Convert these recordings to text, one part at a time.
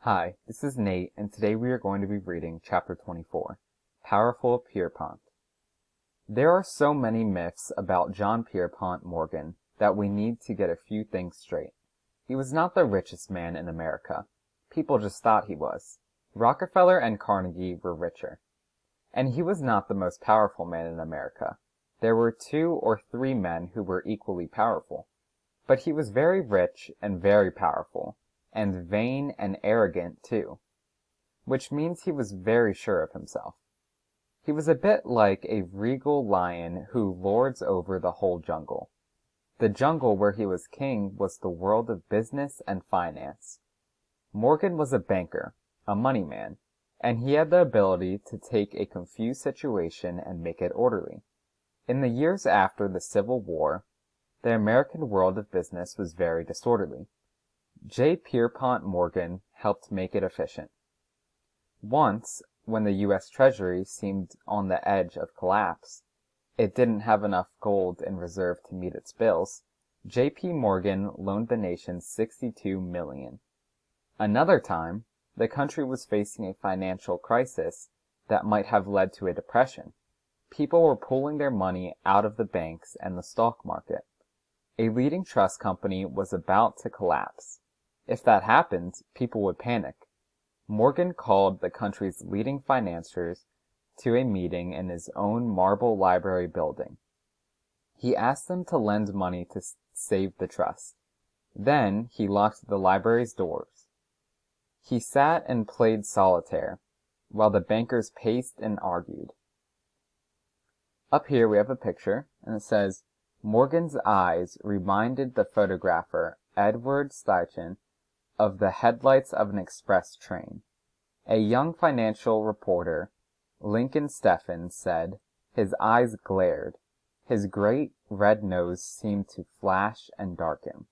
Hi, this is Nate, and today we are going to be reading Chapter 24, Powerful Pierpont. There are so many myths about John Pierpont Morgan that we need to get a few things straight. He was not the richest man in America. People just thought he was. Rockefeller and Carnegie were richer. And he was not the most powerful man in America. There were 2 or 3 men who were equally powerful. But he was very rich and very powerful, and vain and arrogant too, which means he was very sure of himself. He was a bit like a regal lion who lords over the whole jungle. The jungle where he was king was the world of business and finance. Morgan was a banker, a money man, and he had the ability to take a confused situation and make it orderly. In the years after the Civil War, the American world of business was very disorderly. J. Pierpont Morgan helped make it efficient. Once, when the U.S. Treasury seemed on the edge of collapse, it didn't have enough gold in reserve to meet its bills, J.P. Morgan loaned the nation $62 million. Another time, the country was facing a financial crisis that might have led to a depression. People were pulling their money out of the banks and the stock market. A leading trust company was about to collapse. If that happened, people would panic. Morgan called the country's leading financiers to a meeting in his own marble library building. He asked them to lend money to save the trust. Then he locked the library's doors. He sat and played solitaire, while the bankers paced and argued. Up here we have a picture, and it says, Morgan's eyes reminded the photographer, Edward Steichen, of the headlights of an express train. A young financial reporter, Lincoln Steffens, said, his eyes glared. His great red nose seemed to flash and darken.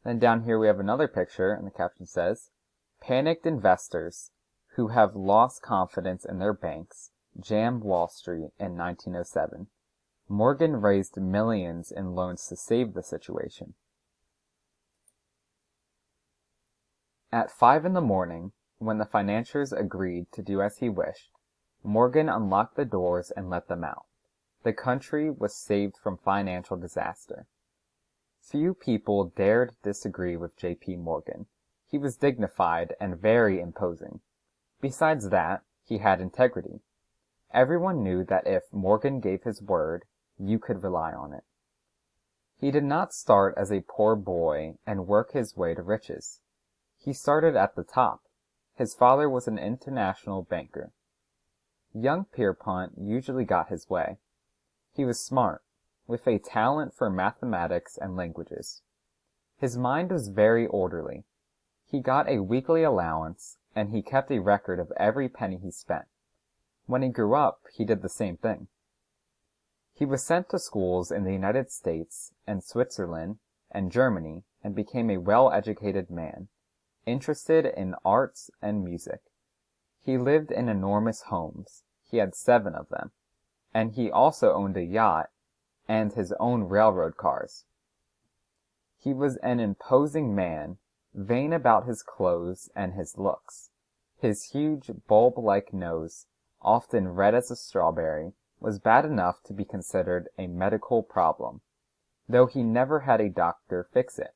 Then down here we have another picture, and the caption says, Panicked investors who have lost confidence in their banks jammed Wall Street in 1907. Morgan raised millions in loans to save the situation. At 5 in the morning, when the financiers agreed to do as he wished, Morgan unlocked the doors and let them out. The country was saved from financial disaster. Few people dared disagree with J.P. Morgan. He was dignified and very imposing. Besides that, he had integrity. Everyone knew that if Morgan gave his word, you could rely on it. He did not start as a poor boy and work his way to riches. He started at the top. His father was an international banker. Young Pierpont usually got his way. He was smart, with a talent for mathematics and languages. His mind was very orderly. He got a weekly allowance, and he kept a record of every penny he spent. When he grew up, he did the same thing. He was sent to schools in the United States and Switzerland and Germany and became a well-educated man, interested in arts and music. He lived in enormous homes. He had 7 of them. And he also owned a yacht and his own railroad cars. He was an imposing man, vain about his clothes and his looks. His huge bulb-like nose, often red as a strawberry, was bad enough to be considered a medical problem, though he never had a doctor fix it.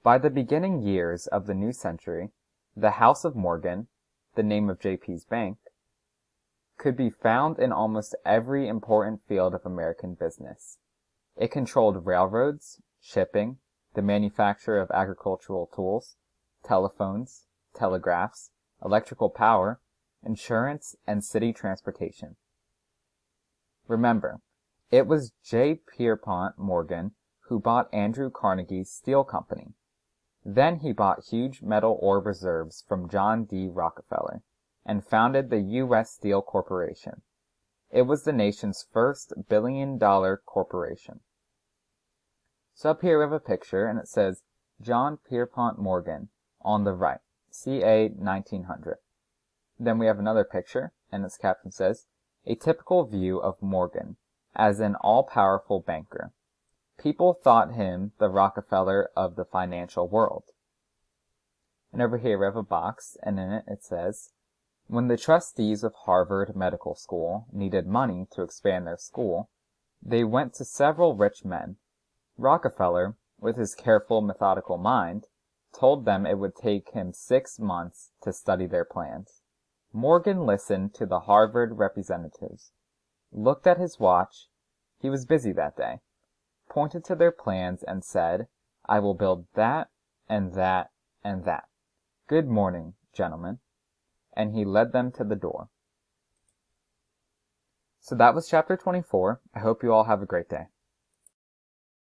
By the beginning years of the new century, the House of Morgan, the name of J.P.'s bank, could be found in almost every important field of American business. It controlled railroads, shipping, the manufacture of agricultural tools, telephones, telegraphs, electrical power, insurance, and city transportation. Remember, it was J. Pierpont Morgan who bought Andrew Carnegie's steel company. Then he bought huge metal ore reserves from John D. Rockefeller and founded the U.S. Steel Corporation. It was the nation's first billion-dollar corporation. So up here we have a picture, and it says John Pierpont Morgan on the right, ca. 1900. Then we have another picture, and its caption says, A typical view of Morgan as an all-powerful banker. People thought him the Rockefeller of the financial world. And over here we have a box, and in it it says, when the trustees of Harvard Medical School needed money to expand their school, they went to several rich men. Rockefeller, with his careful, methodical mind, told them it would take him 6 months to study their plans. Morgan listened to the Harvard representatives, looked at his watch, he was busy that day, pointed to their plans and said, I will build that, and that, and that. Good morning, gentlemen. And he led them to the door. So that was chapter 24. I hope you all have a great day.